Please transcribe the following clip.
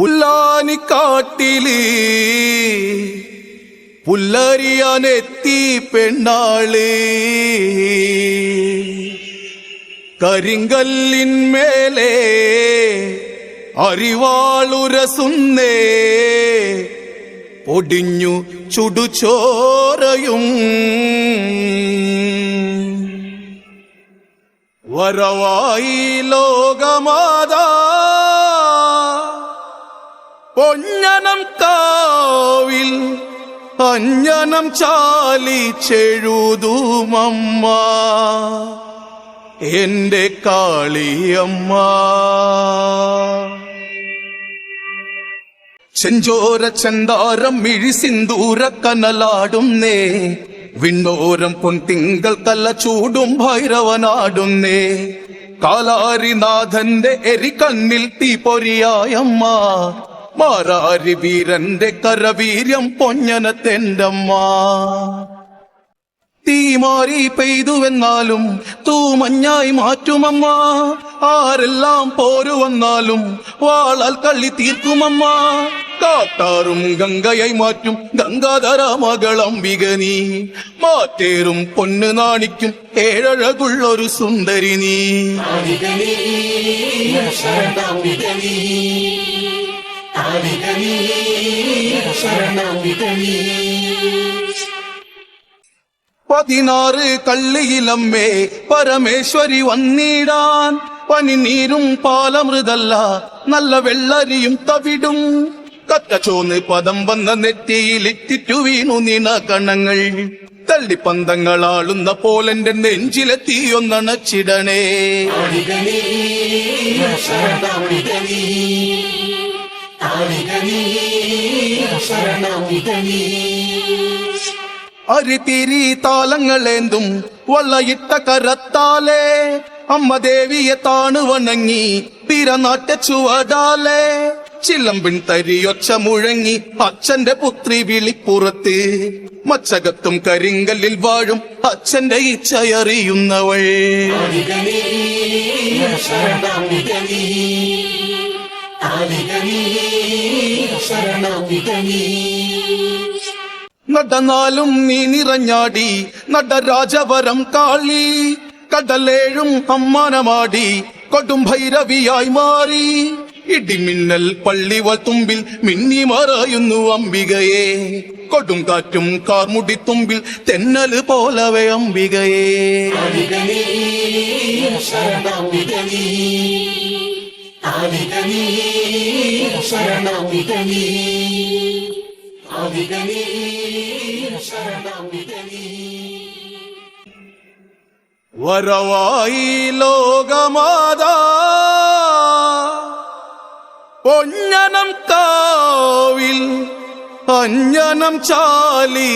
പുല്ലാനിക്കാട്ടില് പുല്ലരിയാനെത്തി പെണ്ണാള് കരിങ്കല്ലിന്മേലെ അരിവാളുരസുന്നേ പൊടിഞ്ഞു ചുടുചോരയും വരവായി ലോകമാതാ പൊഞ്ഞനം കാവിൽ അഞ്ജനം ചാലിച്ചെഴുതുമമ്മ എന്റെ കാളിയമ്മ. ചെഞ്ചോര ചന്താരം മിഴി സിന്ദൂര കനലാടുന്നേ വിണ്ണോരം പൊൻതിങ്കൾ കല്ല ചൂടും ഭൈരവനാടുന്നേ കാലാരിനാഥന്റെ എരികണ്ണിൽ തീ പൊരിയായമ്മ മാരാരി വീരന്റെ കരവീര്യം പൊഞ്ഞനത്തെന്റമ്മ. തീമാരി പെയ്തുവെന്നാലും തൂമഞ്ഞായി മാറ്റുമമ്മ ആരെല്ലാം പോരുവന്നാലും വാളാൽ കള്ളി തീർക്കുമമ്മ. കാട്ടാറും ഗംഗയായി മാറ്റും ഗംഗാധര മകളംബിക നീ മാറ്റേറും പൊന്ന് നാണിക്കും ഏഴഴകുള്ളൊരു സുന്ദരി നീ. 16 കള്ളിയിലമ്മേ പരമേശ്വരി വന്നിടാൻ പനിനീരും പാലമൃതല്ല നല്ല വെള്ളരിയും തവിടും കറ്റച്ചോന്ന് പദം വന്ന നെറ്റിയിലിറ്റിറ്റു വീണു നീണ കണങ്ങൾ തള്ളിപ്പന്തങ്ങളാളുന്ന പോലെന്റെ നെഞ്ചിലെ തീയൊന്നണച്ചിടണേ. അരിതിരി താളങ്ങളേന്തും വള്ളയിട്ട കരത്താലേ അമ്മ ദേവിയെ താണു വണങ്ങി പിറനാട്ട ചുവടാലേ ചിലമ്പിൻ തരിയൊച്ച മുഴങ്ങി അച്ഛന്റെ പുത്രി വിളിപ്പുറത്ത് മച്ചകത്തും കരിങ്കല്ലിൽ വാഴും അച്ഛന്റെ ഇച്ഛയറിയുന്നവൾ. നടനാലും നീ നിറഞ്ഞാടി നടരാജവരം കാളി കടലേഴും അമ്മാനമാടി കൊടും ഭൈരവിയായി മാറി ഇടിമിന്നൽ പള്ളിവൾ തുമ്പിൽ മിന്നി മറയുന്നു അംബികയെ കൊടും കാറ്റും കാർമുടി തുമ്പിൽ തെന്നല് പോലവേ അംബികയെ. വരവായി ലോകമാതാ പൊഞ്ഞനം കാവിൽ അഞ്ജനം ചാലിച്ചെഴുതുമമ്മ